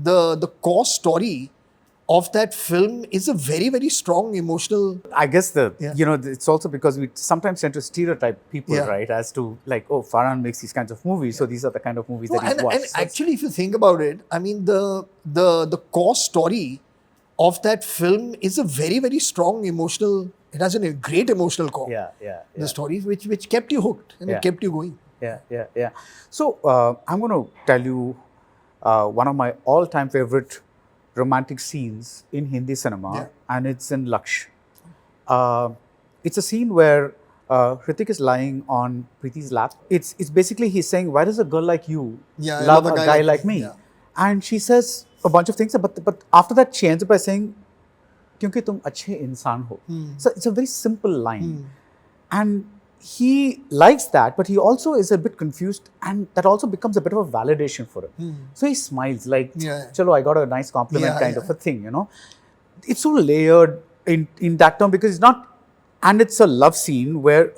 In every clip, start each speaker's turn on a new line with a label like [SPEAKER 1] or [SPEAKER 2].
[SPEAKER 1] the core story of that film is a very, very strong emotional.
[SPEAKER 2] I guess
[SPEAKER 1] Yeah.
[SPEAKER 2] it's also because we sometimes tend to stereotype people,
[SPEAKER 1] Yeah.
[SPEAKER 2] right? As to like, oh, Farhan makes these kinds of movies, so these are the kind of movies
[SPEAKER 1] No,
[SPEAKER 2] that he's
[SPEAKER 1] and
[SPEAKER 2] watched.
[SPEAKER 1] actually, if you think about it, I mean, the core story of that film is a very, very strong emotional. It has a great emotional core.
[SPEAKER 2] Yeah.
[SPEAKER 1] The story which kept you hooked and
[SPEAKER 2] Yeah.
[SPEAKER 1] it kept you going.
[SPEAKER 2] Yeah. So I'm going to tell you one of my all-time favorite romantic scenes in Hindi cinema,
[SPEAKER 1] Yeah.
[SPEAKER 2] and it's in Laksh. It's a scene where Hrithik is lying on Preeti's lap. It's basically he's saying, why does a girl like you
[SPEAKER 1] Yeah, I
[SPEAKER 2] love a guy like me?
[SPEAKER 1] Yeah.
[SPEAKER 2] And she says a bunch of things, but after that she ends up by saying, क्योंकि तुम अच्छे इंसान हो. So it's a very simple line. And he likes that, but he also is a bit confused, and that also becomes a bit of a validation for him. So he smiles like,
[SPEAKER 1] Yeah.
[SPEAKER 2] chalo, I got a nice compliment,
[SPEAKER 1] Yeah,
[SPEAKER 2] kind
[SPEAKER 1] yeah.
[SPEAKER 2] of a thing, It's so layered in that term because it's not, and it's a love scene where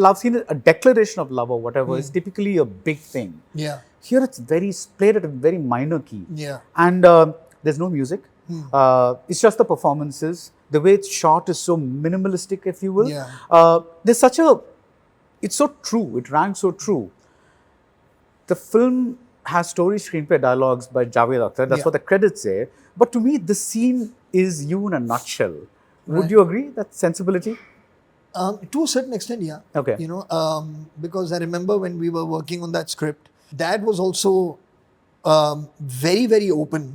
[SPEAKER 2] love scene, a declaration of love or whatever is typically a big thing.
[SPEAKER 1] Yeah.
[SPEAKER 2] Here it's played at a very minor key.
[SPEAKER 1] Yeah.
[SPEAKER 2] And there's no music. It's just the performances. The way it's shot is so minimalistic, if you will.
[SPEAKER 1] Yeah.
[SPEAKER 2] There's it's so true. It rang so true. The film has story, screenplay, dialogues by Javed Akhtar. That's
[SPEAKER 1] Yeah.
[SPEAKER 2] what the credits say. But to me, the scene is you in a nutshell. Would
[SPEAKER 1] Right.
[SPEAKER 2] you agree? That sensibility?
[SPEAKER 1] To a certain extent, yeah.
[SPEAKER 2] Okay.
[SPEAKER 1] Because I remember when we were working on that script, Dad was also very, very open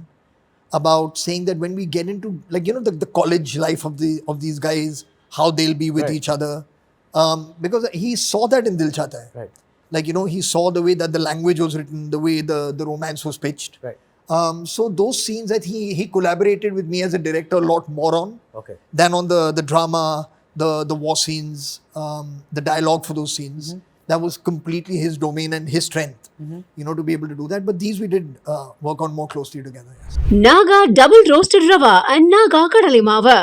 [SPEAKER 1] about saying that when we get into the college life of these guys, how they'll be with
[SPEAKER 2] Right.
[SPEAKER 1] each other, because he saw that in Dil Chahta Hai.
[SPEAKER 2] Right.
[SPEAKER 1] He saw the way that the language was written, the way the romance was pitched.
[SPEAKER 2] Right.
[SPEAKER 1] So those scenes that he collaborated with me as a director a lot more on
[SPEAKER 2] Okay.
[SPEAKER 1] than on the drama, the war scenes, the dialogue for those scenes. That was completely his domain and his strength, to be able to do that. But these we did work on more closely together. Yes.
[SPEAKER 3] Naga double roasted rava and Naga kadali mava.